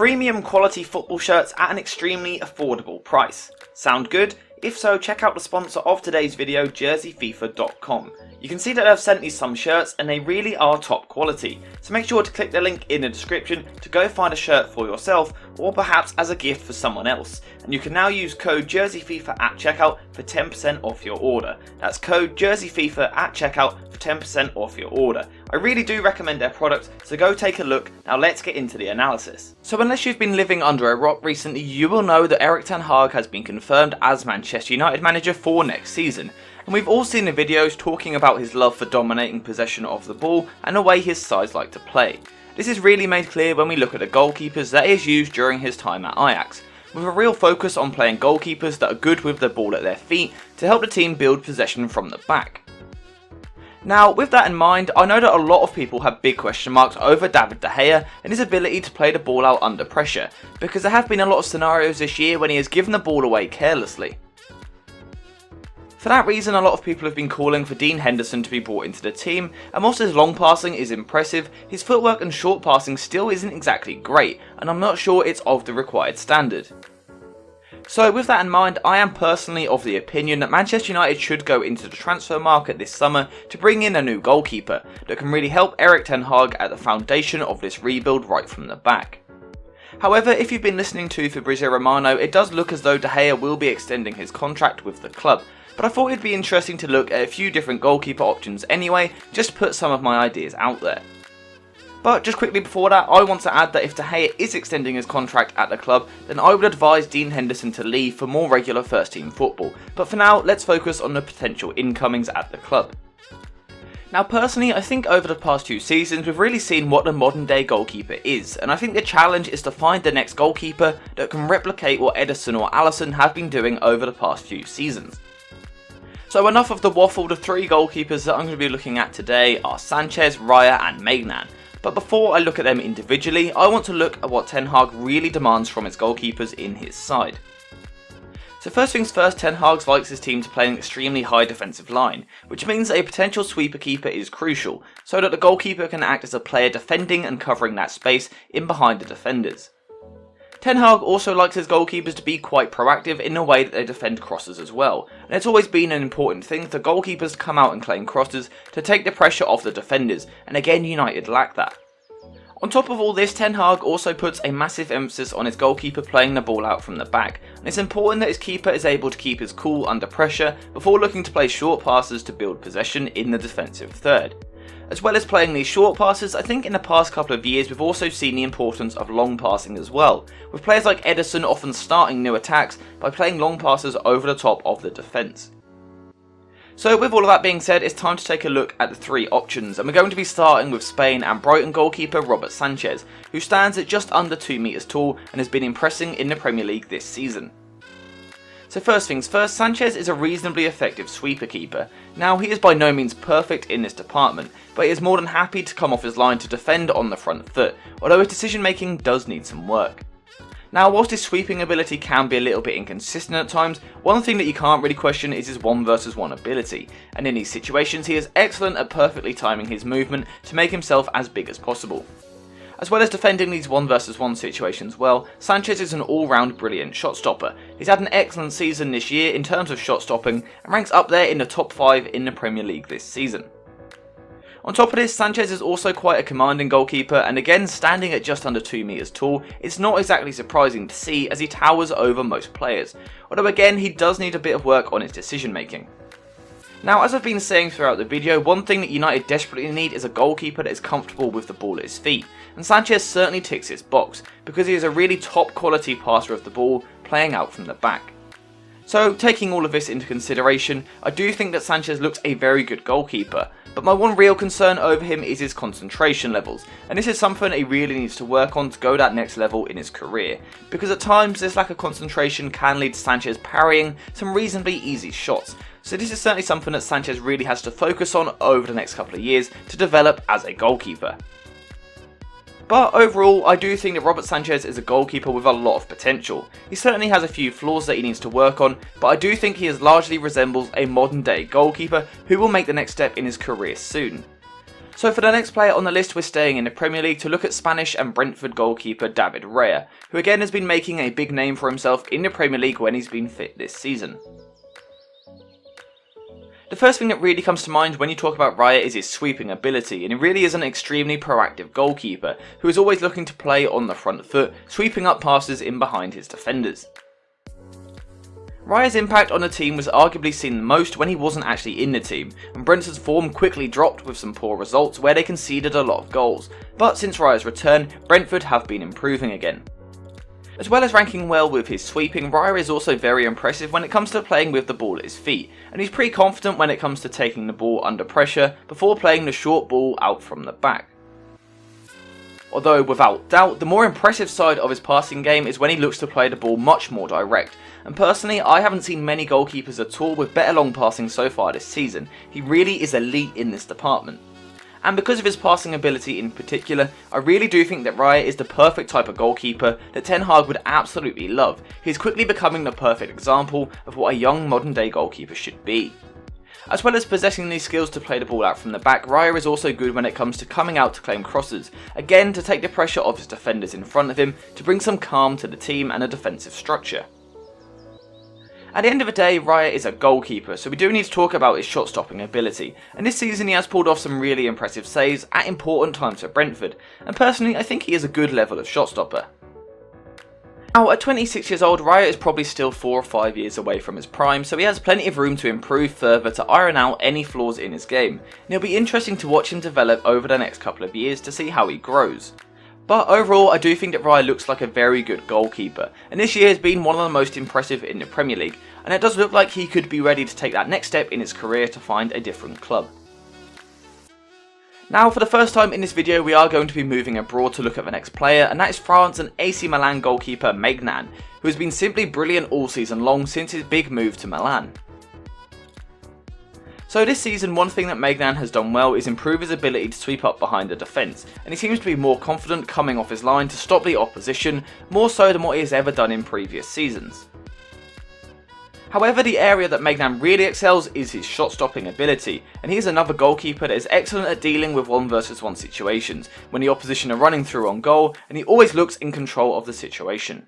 Premium quality football shirts at an extremely affordable price. Sound good? If so, check out the sponsor of today's video, jerseyfifa.com. You can see that I've sent you some shirts and they really are top quality, so make sure to click the link in the description to go find a shirt for yourself or perhaps as a gift for someone else. And you can now use code jerseyfifa at checkout for 10% off your order. That's code jerseyfifa at checkout for 10% off your order. I really do recommend their product, so go take a look. Now let's get into the analysis. So unless you've been living under a rock recently, you will know that Erik ten Hag has been confirmed as Manchester United manager for next season. And we've all seen the videos talking about his love for dominating possession of the ball and the way his sides like to play. This is really made clear when we look at the goalkeepers that he has used during his time at Ajax, with a real focus on playing goalkeepers that are good with the ball at their feet to help the team build possession from the back. Now, with that in mind, I know that a lot of people have big question marks over David De Gea and his ability to play the ball out under pressure, because there have been a lot of scenarios this year when he has given the ball away carelessly. For that reason, a lot of people have been calling for Dean Henderson to be brought into the team, and whilst his long passing is impressive, his footwork and short passing still isn't exactly great, and I'm not sure it's of the required standard. So with that in mind, I am personally of the opinion that Manchester United should go into the transfer market this summer to bring in a new goalkeeper that can really help Erik ten Hag at the foundation of this rebuild right from the back. However, if you've been listening to Fabrizio Romano, it does look as though De Gea will be extending his contract with the club, but I thought it'd be interesting to look at a few different goalkeeper options anyway, just to put some of my ideas out there. But just quickly before that, I want to add that if De Gea is extending his contract at the club, then I would advise Dean Henderson to leave for more regular first team football. But for now, let's focus on the potential incomings at the club. Now personally, I think over the past 2 seasons we've really seen what the modern day goalkeeper is, and I think the challenge is to find the next goalkeeper that can replicate what Ederson or Alisson have been doing over the past few seasons. So enough of the waffle. The 3 goalkeepers that I'm going to be looking at today are Sanchez, Raya and Megnan. But before I look at them individually, I want to look at what Ten Hag really demands from his goalkeepers in his side. So first things first, Ten Hag likes his team to play an extremely high defensive line, which means a potential sweeper keeper is crucial, so that the goalkeeper can act as a player defending and covering that space in behind the defenders. Ten Hag also likes his goalkeepers to be quite proactive in the way that they defend crosses as well, and it's always been an important thing for goalkeepers to come out and claim crosses to take the pressure off the defenders, and again United lack that. On top of all this, Ten Hag also puts a massive emphasis on his goalkeeper playing the ball out from the back, and it's important that his keeper is able to keep his cool under pressure before looking to play short passes to build possession in the defensive third. As well as playing these short passes, I think in the past couple of years we've also seen the importance of long passing as well, with players like Ederson often starting new attacks by playing long passes over the top of the defence. So with all of that being said, it's time to take a look at the 3 options, and we're going to be starting with Spain and Brighton goalkeeper Robert Sanchez, who stands at just under 2 meters tall and has been impressing in the Premier League this season. So first things first, Sanchez is a reasonably effective sweeper keeper. Now he is by no means perfect in this department, but he is more than happy to come off his line to defend on the front foot, although his decision making does need some work. Now whilst his sweeping ability can be a little bit inconsistent at times, one thing that you can't really question is his 1 versus 1 ability, and in these situations he is excellent at perfectly timing his movement to make himself as big as possible. As well as defending these 1 versus 1 situations well, Sanchez is an all-round brilliant shot stopper. He's had an excellent season this year in terms of shot stopping and ranks up there in the top 5 in the Premier League this season. On top of this, Sanchez is also quite a commanding goalkeeper, and again standing at just under 2 meters tall, it's not exactly surprising to see as he towers over most players, although again he does need a bit of work on his decision making. Now, as I've been saying throughout the video, one thing that United desperately need is a goalkeeper that is comfortable with the ball at his feet, and Sanchez certainly ticks this box, because he is a really top quality passer of the ball, playing out from the back. So, taking all of this into consideration, I do think that Sanchez looks a very good goalkeeper, but my one real concern over him is his concentration levels, and this is something that he really needs to work on to go that next level in his career, because at times this lack of concentration can lead to Sanchez parrying some reasonably easy shots. So this is certainly something that Sanchez really has to focus on over the next couple of years to develop as a goalkeeper. But overall, I do think that Robert Sanchez is a goalkeeper with a lot of potential. He certainly has a few flaws that he needs to work on, but I do think he largely resembles a modern day goalkeeper who will make the next step in his career soon. So for the next player on the list, we're staying in the Premier League to look at Spanish and Brentford goalkeeper David Raya, who again has been making a big name for himself in the Premier League when he's been fit this season. The first thing that really comes to mind when you talk about Raya is his sweeping ability, and he really is an extremely proactive goalkeeper who is always looking to play on the front foot, sweeping up passes in behind his defenders. Raya's impact on the team was arguably seen the most when he wasn't actually in the team, and Brentford's form quickly dropped with some poor results where they conceded a lot of goals, but since Raya's return, Brentford have been improving again. As well as ranking well with his sweeping, Raya is also very impressive when it comes to playing with the ball at his feet, and he's pretty confident when it comes to taking the ball under pressure before playing the short ball out from the back. Although without doubt, the more impressive side of his passing game is when he looks to play the ball much more direct, and personally I haven't seen many goalkeepers at all with better long passing so far this season. He really is elite in this department. And because of his passing ability in particular, I really do think that Raya is the perfect type of goalkeeper that Ten Hag would absolutely love. He's quickly becoming the perfect example of what a young modern day goalkeeper should be. As well as possessing these skills to play the ball out from the back, Raya is also good when it comes to coming out to claim crosses, again to take the pressure off his defenders in front of him to bring some calm to the team and a defensive structure. At the end of the day, Raya is a goalkeeper, so we do need to talk about his shot stopping ability, and this season he has pulled off some really impressive saves at important times for Brentford, and personally I think he is a good level of shot stopper. Now, at 26 years old, Raya is probably still 4 or 5 years away from his prime, so he has plenty of room to improve further to iron out any flaws in his game, and it'll be interesting to watch him develop over the next couple of years to see how he grows. But overall, I do think that Raya looks like a very good goalkeeper, and this year has been one of the most impressive in the Premier League, and it does look like he could be ready to take that next step in his career to find a different club. Now, for the first time in this video, we are going to be moving abroad to look at the next player, and that is France and AC Milan goalkeeper Megnan, who has been simply brilliant all season long since his big move to Milan. So this season, one thing that Megnan has done well is improve his ability to sweep up behind the defence, and he seems to be more confident coming off his line to stop the opposition, more so than what he has ever done in previous seasons. However, the area that Megnan really excels is his shot stopping ability, and he is another goalkeeper that is excellent at dealing with 1 versus 1 situations, when the opposition are running through on goal, and he always looks in control of the situation.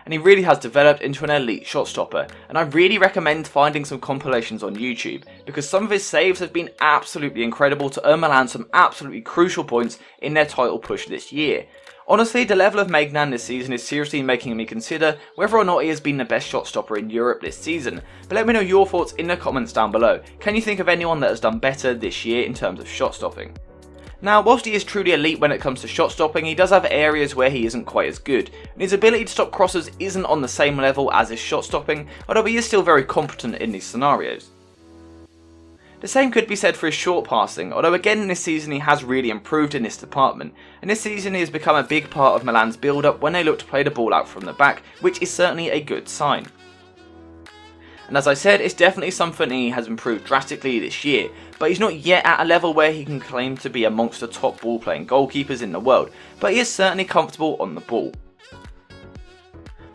And he really has developed into an elite shot stopper, and I really recommend finding some compilations on YouTube, because some of his saves have been absolutely incredible to earn Milan some absolutely crucial points in their title push this year. Honestly, the level of Megnan this season is seriously making me consider whether or not he has been the best shot stopper in Europe this season, but let me know your thoughts in the comments down below. Can you think of anyone that has done better this year in terms of shot stopping? Now, whilst he is truly elite when it comes to shot stopping, he does have areas where he isn't quite as good, and his ability to stop crosses isn't on the same level as his shot stopping, although he is still very competent in these scenarios. The same could be said for his short passing, although again this season he has really improved in this department, and this season he has become a big part of Milan's build-up when they look to play the ball out from the back, which is certainly a good sign. And as I said, it's definitely something he has improved drastically this year, but he's not yet at a level where he can claim to be amongst the top ball playing goalkeepers in the world, but he is certainly comfortable on the ball.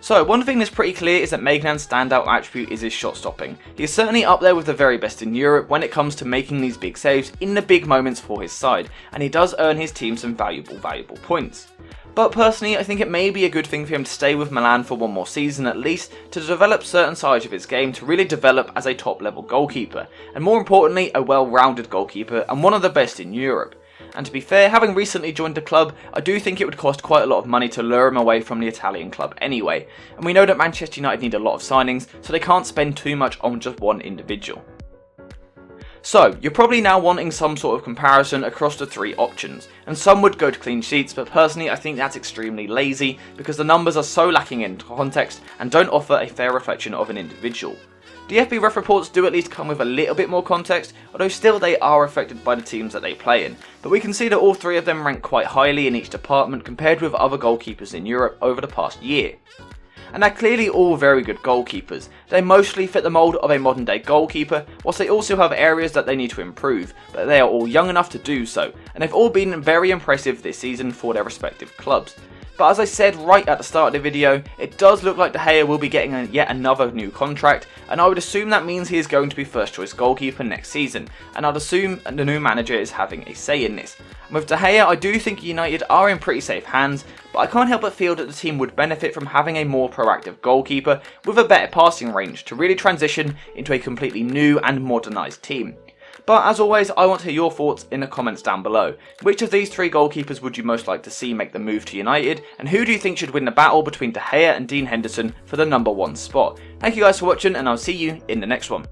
So, one thing that's pretty clear is that Megnan's standout attribute is his shot stopping. He is certainly up there with the very best in Europe when it comes to making these big saves in the big moments for his side, and he does earn his team some valuable points. But personally, I think it may be a good thing for him to stay with Milan for one more season at least, to develop certain sides of his game to really develop as a top level goalkeeper, and more importantly a well-rounded goalkeeper and one of the best in Europe. And to be fair, having recently joined the club, I do think it would cost quite a lot of money to lure him away from the Italian club anyway, and we know that Manchester United need a lot of signings, so they can't spend too much on just one individual. So, you're probably now wanting some sort of comparison across the 3 options, and some would go to clean sheets, but personally I think that's extremely lazy because the numbers are so lacking in context and don't offer a fair reflection of an individual. The FB Ref reports do at least come with a little bit more context, although still they are affected by the teams that they play in, but we can see that all 3 of them rank quite highly in each department compared with other goalkeepers in Europe over the past year. And they're clearly all very good goalkeepers. They mostly fit the mould of a modern day goalkeeper, whilst they also have areas that they need to improve, but they are all young enough to do so, and they've all been very impressive this season for their respective clubs. But as I said right at the start of the video, it does look like De Gea will be getting yet another new contract, and I would assume that means he is going to be first choice goalkeeper next season, and I'd assume the new manager is having a say in this. And with De Gea, I do think United are in pretty safe hands, but I can't help but feel that the team would benefit from having a more proactive goalkeeper with a better passing range to really transition into a completely new and modernised team. But as always, I want to hear your thoughts in the comments down below. Which of these 3 goalkeepers would you most like to see make the move to United, and who do you think should win the battle between De Gea and Dean Henderson for the #1 spot? Thank you guys for watching, and I'll see you in the next one.